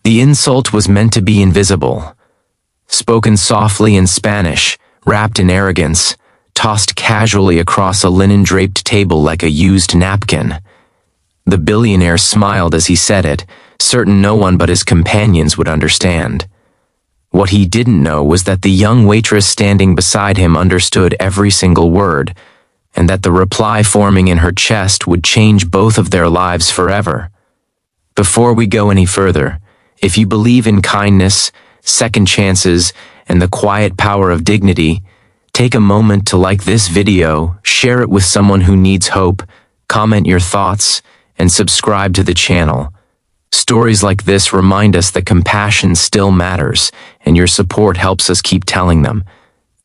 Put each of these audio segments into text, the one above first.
The insult was meant to be invisible. Spoken softly in Spanish, wrapped in arrogance, tossed casually across a linen-draped table like a used napkin. The billionaire smiled as he said it, certain no one but his companions would understand. What he didn't know was that the young waitress standing beside him understood every single word, and that the reply forming in her chest would change both of their lives forever. Before we go any further, if you believe in kindness, second chances, and the quiet power of dignity, take a moment to like this video, share it with someone who needs hope, comment your thoughts, and subscribe to the channel. Stories like this remind us that compassion still matters, and your support helps us keep telling them.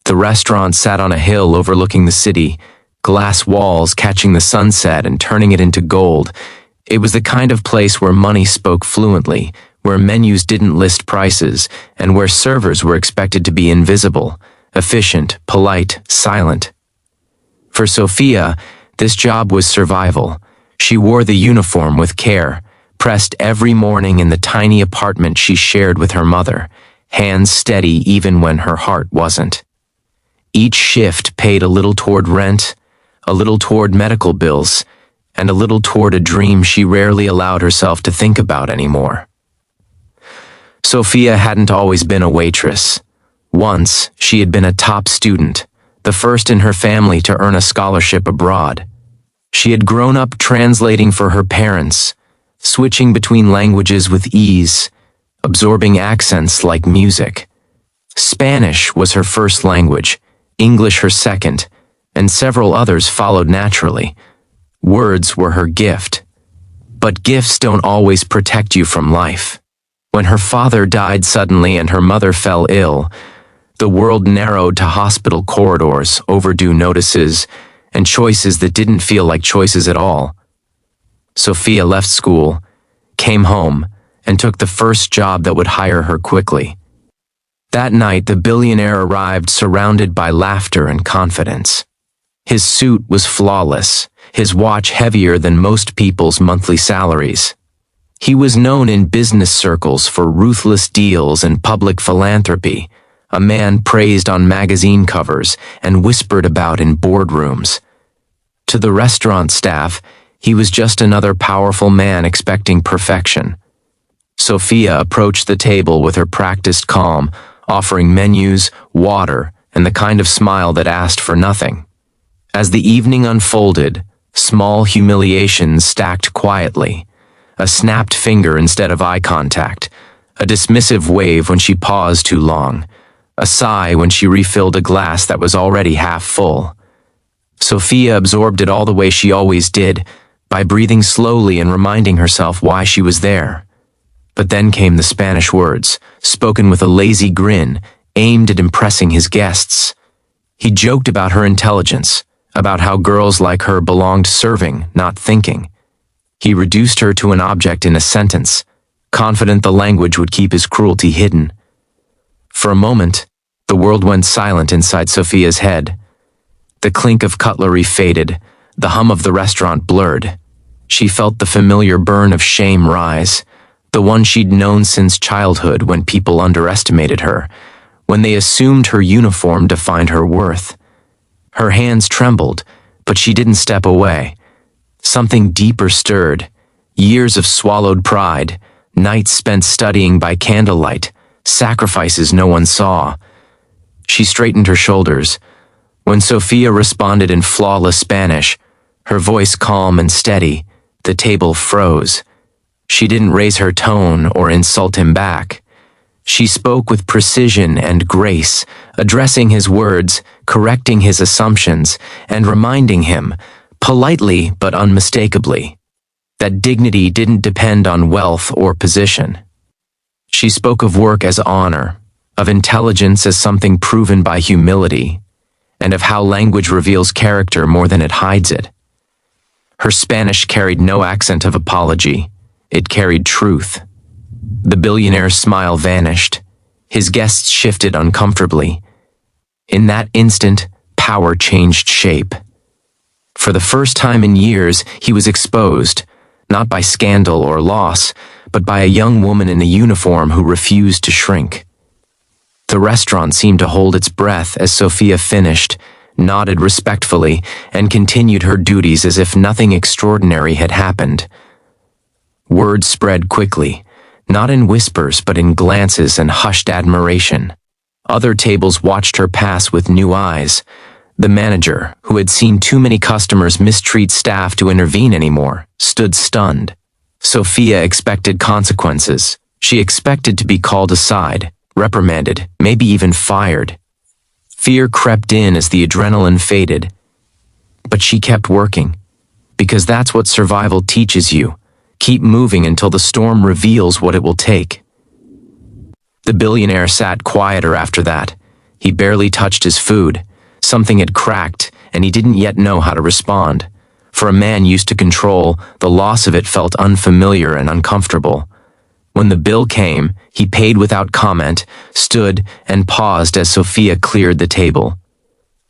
The restaurant sat on a hill overlooking the city, glass walls catching the sunset and turning it into gold. It was the kind of place where money spoke fluently, where menus didn't list prices, and where servers were expected to be invisible, efficient, polite, silent. For Sophia, this job was survival. She wore the uniform with care, pressed every morning in the tiny apartment she shared with her mother, hands steady even when her heart wasn't. Each shift paid a little toward rent, a little toward medical bills, and a little toward a dream she rarely allowed herself to think about anymore. Sophia hadn't always been a waitress. Once, she had been a top student, the first in her family to earn a scholarship abroad. She had grown up translating for her parents, switching between languages with ease, absorbing accents like music. Spanish was her first language, English her second, and several others followed naturally. Words were her gift. But gifts don't always protect you from life. When her father died suddenly and her mother fell ill, the world narrowed to hospital corridors, overdue notices, and choices that didn't feel like choices at all. Sophia left school, came home, and took the first job that would hire her quickly. That night, the billionaire arrived surrounded by laughter and confidence. His suit was flawless, his watch heavier than most people's monthly salaries. He was known in business circles for ruthless deals and public philanthropy, a man praised on magazine covers and whispered about in boardrooms. To the restaurant staff, he was just another powerful man expecting perfection. Sophia approached the table with her practiced calm, offering menus, water, and the kind of smile that asked for nothing. As the evening unfolded, small humiliations stacked quietly. A snapped finger instead of eye contact, a dismissive wave when she paused too long, a sigh when she refilled a glass that was already half full. Sophia absorbed it all the way she always did, by breathing slowly and reminding herself why she was there. But then came the Spanish words, spoken with a lazy grin, aimed at impressing his guests. He joked about her intelligence, about how girls like her belonged serving, not thinking. He reduced her to an object in a sentence, confident the language would keep his cruelty hidden. For a moment, the world went silent inside Sophia's head. The clink of cutlery faded, the hum of the restaurant blurred. She felt the familiar burn of shame rise, the one she'd known since childhood when people underestimated her, when they assumed her uniform defined her worth. Her hands trembled, but she didn't step away. Something deeper stirred, years of swallowed pride, nights spent studying by candlelight, sacrifices no one saw. She straightened her shoulders. When Sophia responded in flawless Spanish, her voice calm and steady, the table froze. She didn't raise her tone or insult him back. She spoke with precision and grace, addressing his words, correcting his assumptions, and reminding him, politely but unmistakably, that dignity didn't depend on wealth or position. She spoke of work as honor, of intelligence as something proven by humility, and of how language reveals character more than it hides it. Her Spanish carried no accent of apology. It carried truth. The billionaire's smile vanished. His guests shifted uncomfortably. In that instant, power changed shape. For the first time in years, he was exposed, not by scandal or loss, but by a young woman in a uniform who refused to shrink. The restaurant seemed to hold its breath as Sophia finished, nodded respectfully, and continued her duties as if nothing extraordinary had happened. Word spread quickly, not in whispers but in glances and hushed admiration. Other tables watched her pass with new eyes. The manager, who had seen too many customers mistreat staff to intervene anymore, stood stunned. Sophia expected consequences. She expected to be called aside, reprimanded, maybe even fired. Fear crept in as the adrenaline faded. But she kept working, because that's what survival teaches you. Keep moving until the storm reveals what it will take. The billionaire sat quieter after that. He barely touched his food. Something had cracked, and he didn't yet know how to respond. For a man used to control, the loss of it felt unfamiliar and uncomfortable. When the bill came, he paid without comment, stood, and paused as Sophia cleared the table.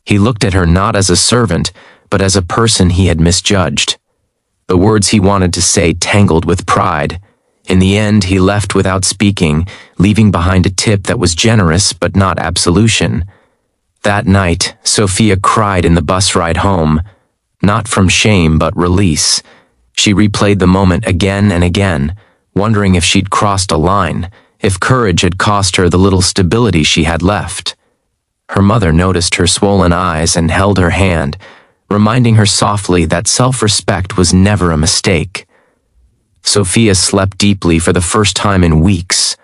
He looked at her not as a servant, but as a person he had misjudged. The words he wanted to say tangled with pride. In the end, he left without speaking, leaving behind a tip that was generous but not absolution. That night, Sophia cried in the bus ride home, not from shame but release. She replayed the moment again and again, wondering if she'd crossed a line, if courage had cost her the little stability she had left. Her mother noticed her swollen eyes and held her hand, reminding her softly that self-respect was never a mistake. Sophia slept deeply for the first time in weeks,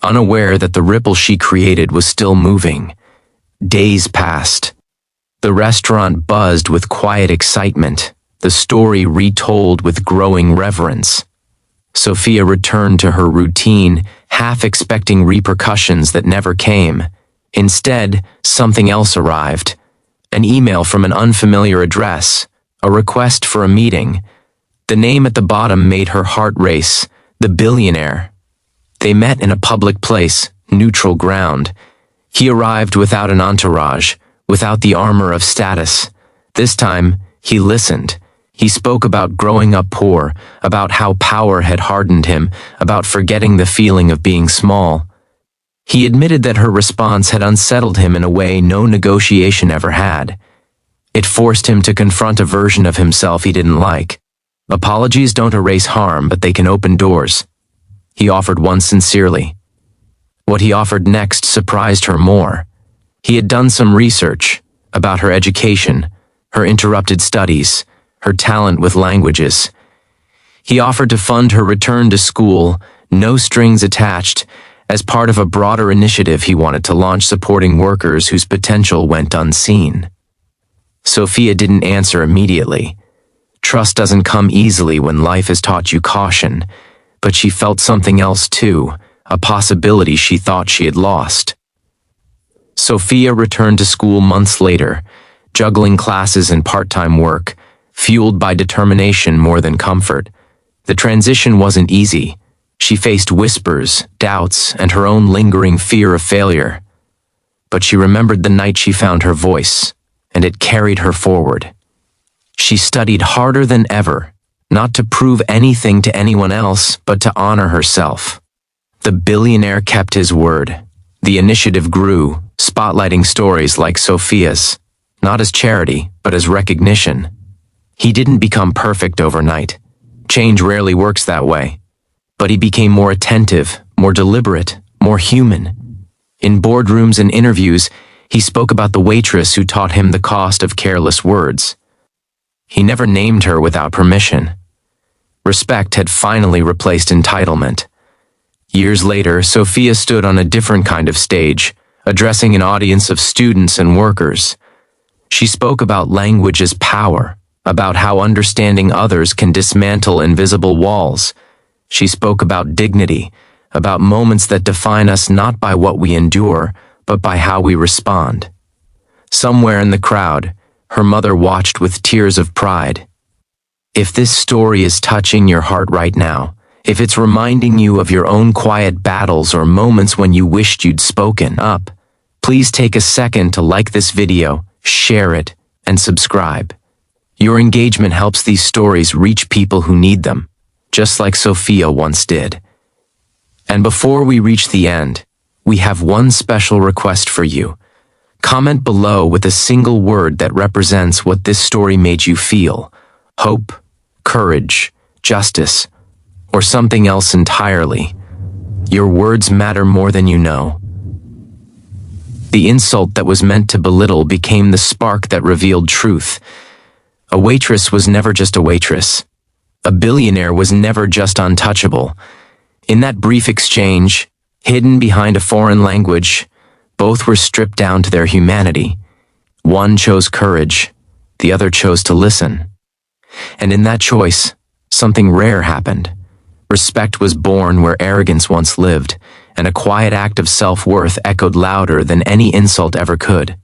unaware that the ripple she created was still moving. Days passed. The restaurant buzzed with quiet excitement, the story retold with growing reverence. Sophia returned to her routine, half expecting repercussions that never came. Instead, something else arrived. An email from an unfamiliar address, a request for a meeting. The name at the bottom made her heart race, the billionaire. They met in a public place, neutral ground. He arrived without an entourage, without the armor of status. This time, he listened. He spoke about growing up poor, about how power had hardened him, about forgetting the feeling of being small. He admitted that her response had unsettled him in a way no negotiation ever had. It forced him to confront a version of himself he didn't like. Apologies don't erase harm, but they can open doors. He offered one sincerely. What he offered next surprised her more. He had done some research about her education, her interrupted studies, her talent with languages. He offered to fund her return to school, no strings attached, as part of a broader initiative he wanted to launch supporting workers whose potential went unseen. Sophia didn't answer immediately. Trust doesn't come easily when life has taught you caution, but she felt something else too, a possibility she thought she had lost. Sophia returned to school months later, juggling classes and part-time work, fueled by determination more than comfort. The transition wasn't easy. She faced whispers, doubts, and her own lingering fear of failure. But she remembered the night she found her voice, and it carried her forward. She studied harder than ever, not to prove anything to anyone else, but to honor herself. The billionaire kept his word. The initiative grew, spotlighting stories like Sophia's, not as charity, but as recognition. He didn't become perfect overnight. Change rarely works that way. But he became more attentive, more deliberate, more human. In boardrooms and interviews, he spoke about the waitress who taught him the cost of careless words. He never named her without permission. Respect had finally replaced entitlement. Years later, Sophia stood on a different kind of stage, addressing an audience of students and workers. She spoke about language as power, about how understanding others can dismantle invisible walls. She spoke about dignity, about moments that define us not by what we endure, but by how we respond. Somewhere in the crowd, her mother watched with tears of pride. If this story is touching your heart right now, if it's reminding you of your own quiet battles or moments when you wished you'd spoken up, please take a second to like this video, share it, and subscribe. Your engagement helps these stories reach people who need them, just like Sophia once did. And before we reach the end, we have one special request for you. Comment below with a single word that represents what this story made you feel: hope, courage, justice, or something else entirely. Your words matter more than you know. The insult that was meant to belittle became the spark that revealed truth. A waitress was never just a waitress. A billionaire was never just untouchable. In that brief exchange, hidden behind a foreign language, both were stripped down to their humanity. One chose courage, the other chose to listen. And in that choice, something rare happened. Respect was born where arrogance once lived, and a quiet act of self-worth echoed louder than any insult ever could.